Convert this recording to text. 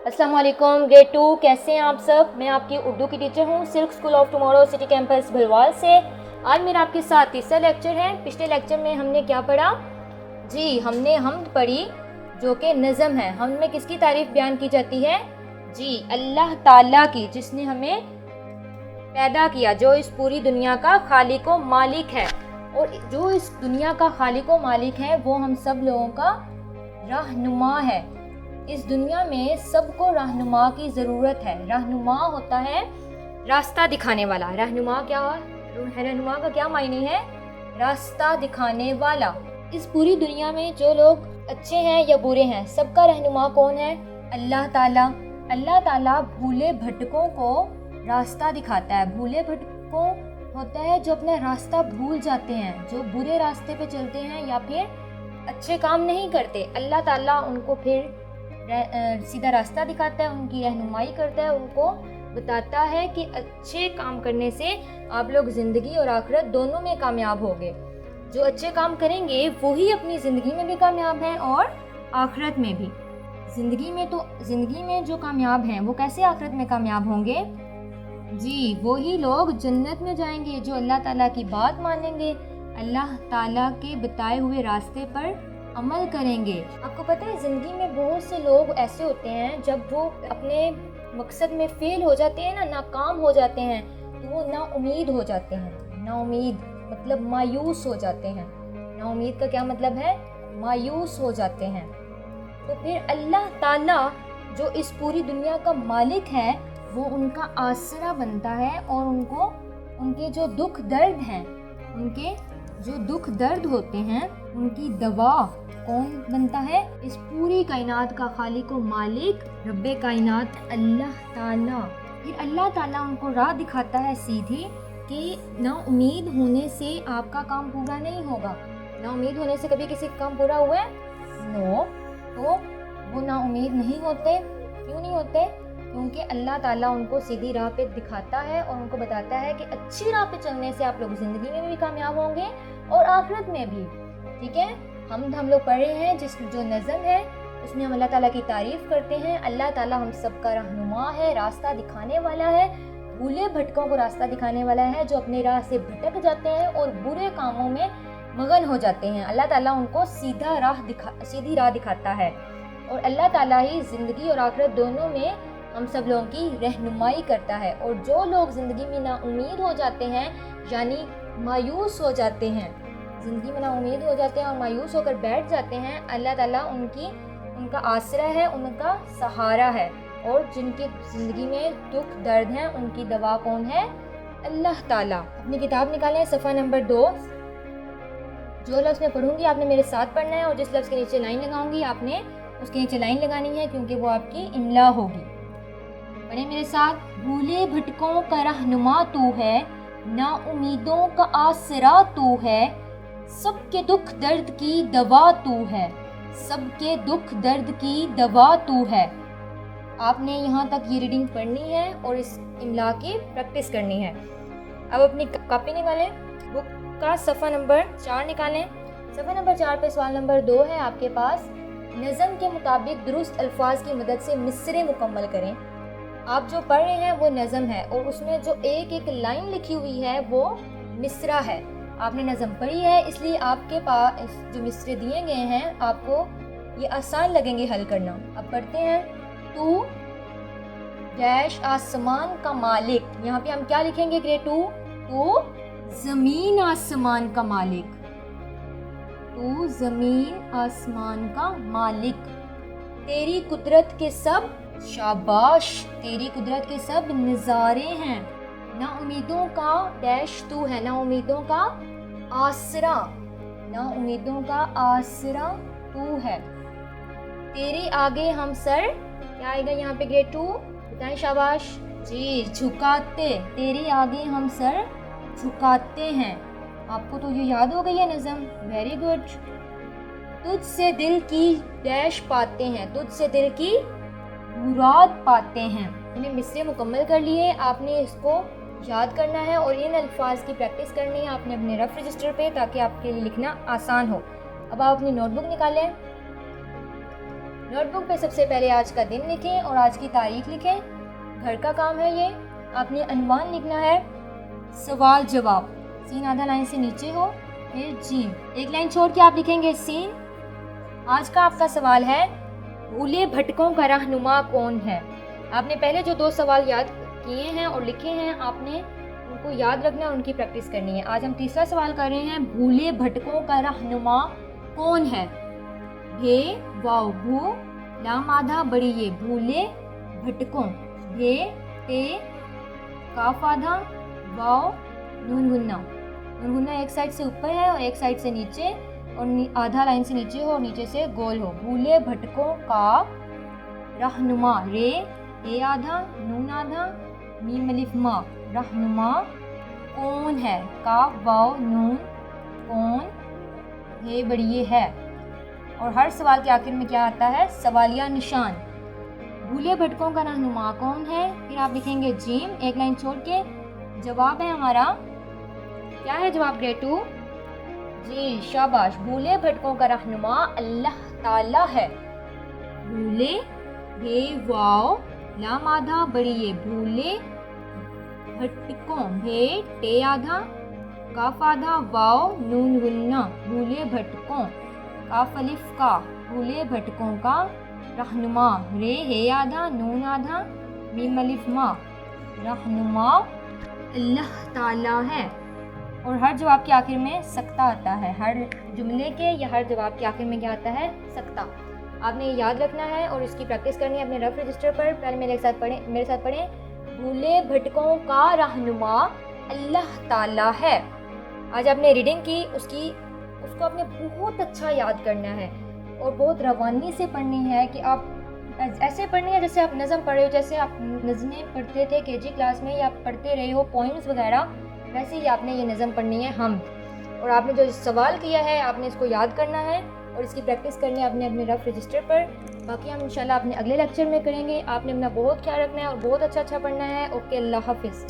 अस्सलाम वालेकुम ग्रेड 2 कैसे हैं आप सब। मैं आपकी उर्दू की टीचर हूँ silk school of tomorrow city campus Bhalwal से। आज मेरा आपके साथ तीसरा लेक्चर है। पिछले लेक्चर में हमने क्या पढ़ा जी, हमने हमद पढ़ी जो कि नज़म है। हम में किसकी तारीफ़ बयान की जाती है जी, अल्लाह ताला की, जिसने हमें पैदा किया, जो इस पूरी दुनिया का खालिक व मालिक है। और जो इस दुनिया का खालिक व मालिक है वो हम सब लोगों का रहनुमा है। इस दुनिया में सबको रहनुमा की ज़रूरत है। रहनुमा होता है रास्ता दिखाने वाला। रहनुमा क्या है? रहनुमा का क्या मायने है? रास्ता दिखाने वाला। इस पूरी दुनिया में जो लोग अच्छे हैं या बुरे हैं, सबका रहनुमा कौन है? अल्लाह ताला। अल्लाह ताला भूले भटकों को रास्ता दिखाता है। भूले भटकों होता है जो अपना रास्ता भूल जाते हैं, जो बुरे रास्ते पे चलते हैं या फिर अच्छे काम नहीं करते। अल्लाह ताला उनको फिर सीधा रास्ता दिखाता है, उनकी रहनुमाई करता है, उनको बताता है कि अच्छे काम करने से आप लोग ज़िंदगी और आखिरत दोनों में कामयाब होंगे। जो अच्छे काम करेंगे वही अपनी ज़िंदगी में भी कामयाब हैं और आखिरत में भी। ज़िंदगी में जो कामयाब हैं वो कैसे आखिरत में कामयाब होंगे जी, वही लोग जन्नत में जाएंगे जो अल्लाह ताला की बात मानेंगे, अल्लाह ताला के बताए हुए रास्ते पर अमल करेंगे। आपको पता है ज़िंदगी में बहुत से लोग ऐसे होते हैं जब वो अपने मकसद में फेल हो जाते हैं, नाकाम हो जाते हैं, तो वो नाउमीद हो जाते हैं। नाउमीद मतलब मायूस हो जाते हैं। नाउमीद का क्या मतलब है? मायूस हो जाते हैं। तो फिर अल्लाह ताला जो इस पूरी दुनिया का मालिक है वो उनका आसरा बनता है और उनको उनके जो दुख दर्द हैं, उनके जो दुख दर्द होते हैं उनकी दवा कौन बनता है? इस पूरी कायनात का खालिक व मालिक रब्बे कायनात अल्लाह ताला। फिर अल्लाह ताला उनको राह दिखाता है सीधी कि ना उम्मीद होने से आपका काम पूरा नहीं होगा। ना उम्मीद होने से कभी किसी का काम पूरा हुआ है? नो। तो वो ना उम्मीद नहीं होते। क्यों नहीं होते? क्योंकि अल्लाह ताला उनको सीधी राह पे दिखाता है और उनको बताता है कि अच्छी राह पे चलने से आप लोग ज़िंदगी में भी कामयाब होंगे और आखिरत में भी। ठीक है, हम लोग पढ़े हैं जो नज़म है उसमें हम अल्लाह ताला की तारीफ़ करते हैं। अल्लाह ताला हम सबका रहनुमा है, रास्ता दिखाने वाला है, भूले भटकों को रास्ता दिखाने वाला है, जो अपने राह से भटक जाते हैं और बुरे कामों में मगन हो जाते हैं। अल्लाह ताला उनको सीधी राह दिखाता है और अल्लाह ताला ही ज़िंदगी और आखिरत दोनों में हम सब लोगों की रहनुमाई करता है। और जो लोग ज़िंदगी में नाउमीद हो जाते हैं यानी मायूस हो जाते हैं, ज़िंदगी में नाउमीद हो जाते हैं और मायूस होकर बैठ जाते हैं, अल्लाह ताला उनका आसरा है, उनका सहारा है। और जिनकी ज़िंदगी में दुख दर्द हैं उनकी दवा कौन है? अल्लाह ताला। अपनी किताब निकालें, सफ़ा नंबर 2। जो लफ्ज़ मैं पढ़ूँगी आपने मेरे साथ पढ़ना है और जिस लफ्ज़ के नीचे लाइन लगाऊंगी आपने उसके नीचे लाइन लगानी है, क्योंकि वो आपकी इमला होगी। पढ़े मेरे साथ। भूले भटकों का रहनुमा तू है, ना उम्मीदों का आसरा तू है, सबके दुख दर्द की दवा तू है, सबके दुख दर्द की दवा तू है। आपने यहाँ तक ये रीडिंग पढ़नी है और इस इमला की प्रैक्टिस करनी है। अब अपनी कॉपी निकालें, बुक का सफ़ा नंबर 4 निकालें। सफ़ा नंबर 4 पे सवाल नंबर 2 है आपके पास। नज़म के मुताबिक दुरुस्त अल्फाज की मदद से मिसरे मुकम्मल करें। आप जो पढ़ रहे हैं वो नज़म है और उसमें जो एक एक लाइन लिखी हुई है वो मिसरा है। आपने नज़म पढ़ी है इसलिए आपके पास जो मिसरे दिए गए हैं आपको ये आसान लगेंगे हल करना। अब पढ़ते हैं। तू डैश आसमान का मालिक। यहाँ पे हम क्या लिखेंगे ग्रेड 2? तू ज़मीन आसमान का मालिक। तू ज़मीन आसमान का मालिक। तेरी कुदरत के सब शाबाश, तेरी कुदरत के सब नज़ारे हैं। ना उम्मीदों का डैश तू है, ना उम्मीदों का आसरा, ना उम्मीदों का आसरा तू है। तेरे आगे हम सर, क्या आएगा यहाँ पे ग्रेड 2? बताएं शाबाश जी, झुकाते। तेरे आगे हम सर झुकाते हैं। आपको तो ये याद हो गई है नज़म, वेरी गुड। तुझसे दिल की डैश पाते हैं, तुझसे दिल की मुराद पाते हैं। मैंने मिसरे मुकम्मल कर लिए, आपने इसको याद करना है और इन अल्फाज की प्रैक्टिस करनी है आपने अपने रफ रजिस्टर पे, ताकि आपके लिए लिखना आसान हो। अब आप अपनी नोटबुक निकालें। نوٹ بک پہ سب سے پہلے آج کا دن لکھیں اور آج کی تاریخ لکھیں. گھر کا کام ہے یہ. آپ نے عنوان لکھنا ہے سوال جواب. سین آدھا لائن سے نیچے ہو, پھر جیم. ایک لائن چھوڑ کے آپ لکھیں گے سین. آج کا آپ کا سوال ہے بھولے بھٹکوں کا رہنما کون ہے. آپ نے پہلے جو 2 سوال یاد کیے ہیں اور لکھے ہیں, آپ نے ان کو یاد رکھنا ہے اور ان کی پریکٹس کرنی ہے. آج ہم تیسرا سوال کر رہے ہیں بھولے بھٹکوں کا رہنما کون ہے. بھے واو بھو لام آدھا بڑی یہ بھولے بھٹکوں. بھے تے کاف آدھا واو نون گنا. نون گنا ایک سائڈ سے اوپر ہے اور ایک سائڈ سے نیچے, اور آدھا لائن سے نیچے ہو اور نیچے سے گول ہو. بھولے بھٹکوں کا رہنما. رے اے آدھا نون آدھا میم الف ما. رہنما کون ہے. کاف واو نون کون ہے بڑی یہ ہے. اور ہر سوال کے آخر میں کیا آتا ہے سوالیہ نشان. بھولے بھٹکوں کا رہنما کون ہے. پھر آپ لکھیں گے جیم ایک لائن چھوڑ کے. جواب ہے ہمارا کیا ہے جواب گریڈ 2. جی شاباش. بھولے بھٹکوں کا رہنما اللہ تعالی ہے. بھولے بھے واو لام آدھا بڑی یہ بھولے بھٹکوں. بھے ٹے آدھا کاف آدھا واو نون گنا. بھولے بھٹکوں کاف الف کا. بھولے بھٹکوں کا رہنما. رے ہے آدھا نون آدھا میم الف ما. رہنما اللہ تعالی ہے. اور ہر جواب کے آخر میں سکتہ آتا ہے. ہر جملے کے یا ہر جواب کے آخر میں کیا آتا ہے سکتہ. آپ نے یہ یاد رکھنا ہے اور اس کی پریکٹس کرنی ہے اپنے رف رجسٹر پر. پہلے میرے ساتھ پڑھیں. بھولے بھٹکوں کا رہنما اللہ تعالی ہے. آج آپ نے ریڈنگ کی, اس کو آپ نے بہت اچھا یاد کرنا ہے اور بہت روانی سے پڑھنی ہے کہ آپ ایسے پڑھنی ہے جیسے آپ نظم پڑھ رہے ہو, جیسے آپ نظمیں پڑھتے تھے KG کلاس میں یا پڑھتے رہے ہو پوئمز وغیرہ, ویسے ہی آپ نے یہ نظم پڑھنی ہے ہم. اور آپ نے جو سوال کیا ہے آپ نے اس کو یاد کرنا ہے اور اس کی پریکٹس کرنی ہے اپنے رف رجسٹر پر. باقی ہم انشاءاللہ اپنے اگلے لیکچر میں کریں گے. آپ نے اپنا بہت خیال رکھنا ہے اور بہت اچھا پڑھنا ہے. اوکے, اللہ حافظ.